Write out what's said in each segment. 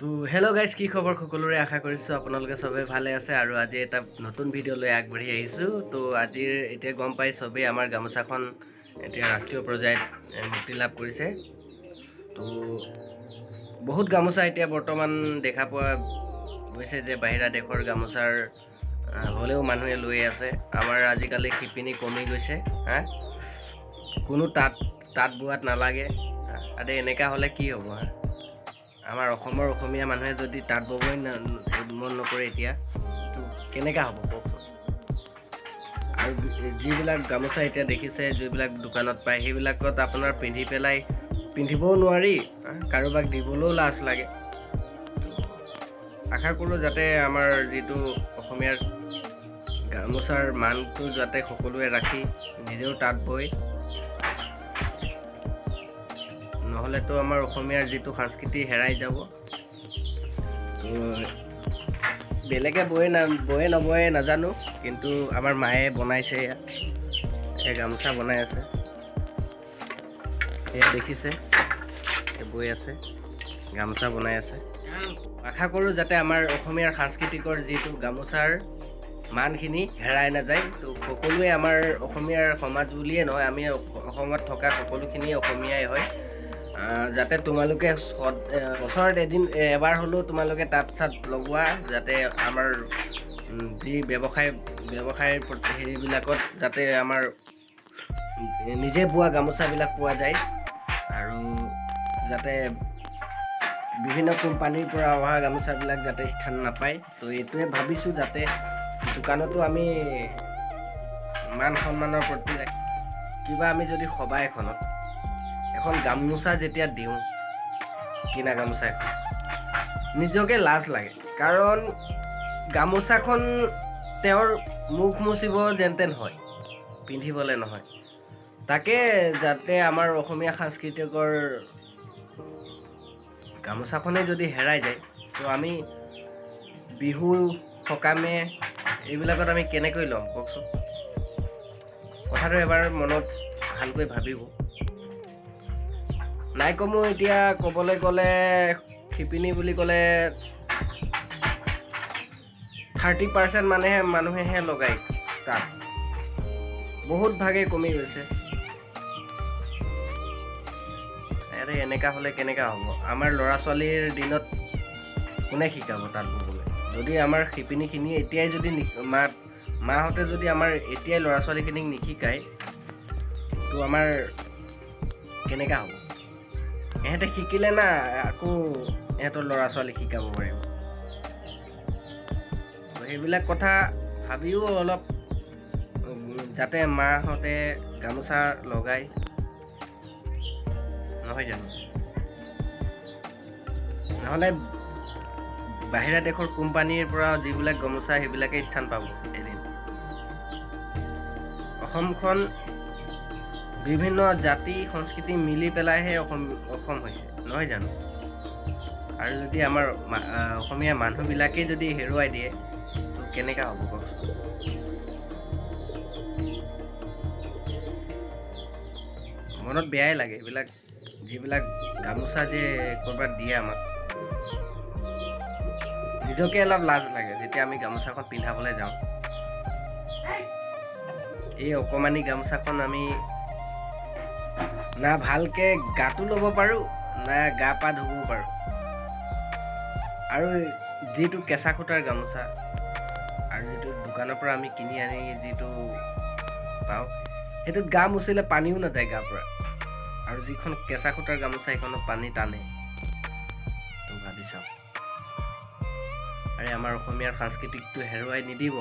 তো hello' guys, কি খবৰ? সকলোৰে আশা কৰিছোঁ আপোনালোকে চবেই ভালে আছে আৰু আজি এটা নতুন ভিডিঅ' লৈ আগবাঢ়ি আহিছোঁ। তো আজিৰ এতিয়া গম পাই চবেই আমাৰ গামোচাখন এতিয়া ৰাষ্ট্ৰীয় পৰ্যায়ত মুক্তি লাভ কৰিছে। তো বহুত গামোচা এতিয়া বৰ্তমান দেখা পোৱা গৈছে যে বাহিৰা দেশৰ গামোচাৰ হ'লেও মানুহে লৈ আছে। আমাৰ আজিকালি শিপিনী কমি গৈছে। কোনো তাঁত বোৱাত নালাগে। আৰে এনেকুৱা হ'লে কি হ'ব? আমাৰ অসমৰ অসমীয়া মানুহে যদি তাঁত ববই মন নকৰে এতিয়া, তো কেনেকৈ হ'ব কওকচোন? আৰু যিবিলাক গামোচা এতিয়া দেখিছে, যিবিলাক দোকানত পায়, সেইবিলাকত আপোনাৰ পিন্ধিবও নোৱাৰি, কাৰোবাক দিবলৈও লাজ লাগে। আশা কৰোঁ যাতে আমাৰ যিটো অসমীয়াৰ গামোচাৰ মানটো যাতে সকলোৱে ৰাখি নিজেও তাঁত বৈ, নহ'লেতো আমাৰ অসমীয়াৰ যিটো সংস্কৃতি হেৰাই যাব। তো বেলেগে বয়ে নবয়ে নাজানো, কিন্তু আমাৰ মায়ে বনাইছে, এই গামোচা বনাই আছে, এয়া দেখিছে বৈ আছে, গামোচা বনাই আছে। আশা কৰোঁ যাতে আমাৰ অসমীয়াৰ সাংস্কৃতিকৰ যিটো গামোচাৰ মানখিনি হেৰাই নাযায়। তো সকলোৱে আমাৰ অসমীয়াৰ সমাজ বুলিয়ে নহয়, আমি অসমত থকা সকলোখিনি অসমীয়াই হয়। যাতে তোমালোকে বছৰত এবাৰ হ'লেও তোমালোকে তাঁত চাত লগোৱা, যাতে আমাৰ যি ব্যৱসায়ৰ হেৰিবিলাকত যাতে আমাৰ নিজে বোৱা গামোচাবিলাক পোৱা যায়, আৰু যাতে বিভিন্ন কোম্পানীৰ পৰা অহা গামোচাবিলাক যাতে স্থান নাপায়। তো এইটোৱে ভাবিছোঁ, যাতে দোকানতো আমি মান সন্মানৰ প্ৰতি কিবা আমি যদি সভা এখনত এখন গামোচা যেতিয়া দিওঁ, কিনা গামোচা এখন, নিজকে লাজ লাগে। কাৰণ গামোচাখন তেওঁৰ মুখ মুচিব যেনতেন হয়, পিন্ধিবলৈ নহয়। তাকে যাতে আমাৰ অসমীয়া সাংস্কৃতিকৰ গামোচাখনেই যদি হেৰাই যায়, তো আমি বিহু সকামে এইবিলাকত আমি কেনেকৈ ল'ম কওকচোন? কথাটো এবাৰ মনত ভালকৈ ভাবিব। নাই কমো এতিয়া ক'বলৈ গ'লে শিপিনী বুলি ক'লে 30% মানুহেহে লগায় তাত, বহুত ভাগে কমি গৈছে। আৰে এনেকা হ'লে কেনেকা হ'ব? আমাৰ ল'ৰা ছোৱালীৰ দিনত কোনে শিকাব তাত ববলৈ? যদি আমাৰ শিপিনীখিনি এতিয়াই যদি মাহঁতে যদি আমাৰ এতিয়াই ল'ৰা ছোৱালীখিনিক নিশিকায়, তো আমাৰ কেনেকা হ'ব? ইহঁতে শিকিলে না আকৌ ইহঁতৰ ল'ৰা ছোৱালীক শিকাব পাৰিব? সেইবিলাক কথা ভাবিও অলপ যাতে মাহঁতে গামোচা লগায়, নহয় জানো? নহ'লে বাহিৰা দেশৰ কোম্পানীৰ পৰা যিবিলাক গামোচা, সেইবিলাকেই স্থান পাব এদিন। অসমখন বিভিন্ন জাতি সংস্কৃতি মিলি পেলাইহে অসম হৈছে, নহয় জানো? আৰু যদি আমাৰ অসমীয়া মানুহবিলাকেই যদি হেৰুৱাই দিয়ে, তো কেনেকা হ'ব কওকচোন? মনত বেয়াই লাগে। যিবিলাক গামোচা যে ক'ৰবাত দিয়ে আমাক, নিজকে অলপ লাজ লাগে যেতিয়া আমি গামোচাখন পিন্ধাবলৈ যাওঁ। এই অকণমানি গামোচাখন আমি না ভালকৈ গাটো ল'ব পাৰোঁ, না গা পা ধুব পাৰোঁ। আৰু যিটো কেঁচা সূতাৰ গামোচা, আৰু যিটো দোকানৰ পৰা আমি কিনি আনি যিটো পাওঁ, সেইটোত গা মুচিলে পানীও নাযায় গাৰ পৰা। আৰু যিখন কেঁচা সূতাৰ গামোচা, সেইখনত পানী টানে। তো ভাবি চাওঁ। আৰে আমাৰ অসমীয়াৰ সাংস্কৃতিকটো হেৰুৱাই নিদিব।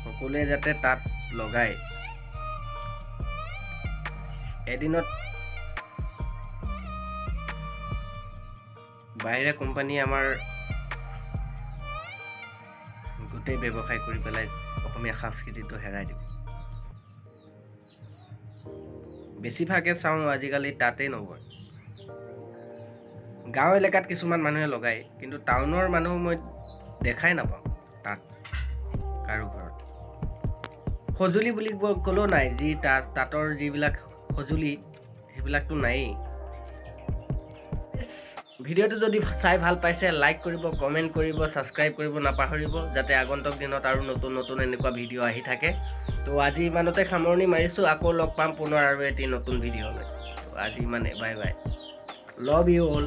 সকলোৱে যাতে তাত লগায়। এদিনত বাহিৰা কোম্পানীয়ে আমাৰ গোটেই ব্যৱসায় কৰি পেলাই অসমীয়া সংস্কৃতিটো হেৰাই দিব। বেছিভাগে চাওঁ আজিকালি তাতেই নবয়। গাঁও এলেকাত কিছুমান মানুহে লগায়, কিন্তু টাউনৰ মানুহ মই দেখাই নাপাওঁ তাত কাৰো ঘৰত। সঁজুলি বুলি ক'লেও নাই, যি তাঁতৰ যিবিলাক সঁজুলি, সেইবিলাকতো নায়েই। ভিডিঅ'টো যদি চাই ভাল পাইছে লাইক কৰিব, কমেণ্ট কৰিব, ছাবস্ক্ৰাইব কৰিব নাপাহৰিব, যাতে আগন্তুক দিনত আৰু নতুন নতুন এনেকুৱা ভিডিঅ' আহি থাকে। তো আজি ইমানতে সামৰণি মাৰিছোঁ, আকৌ লগ পাম পুনৰ আৰু এটি নতুন ভিডিঅ'লৈ। তো আজি ইমানে, bye bye, love you all.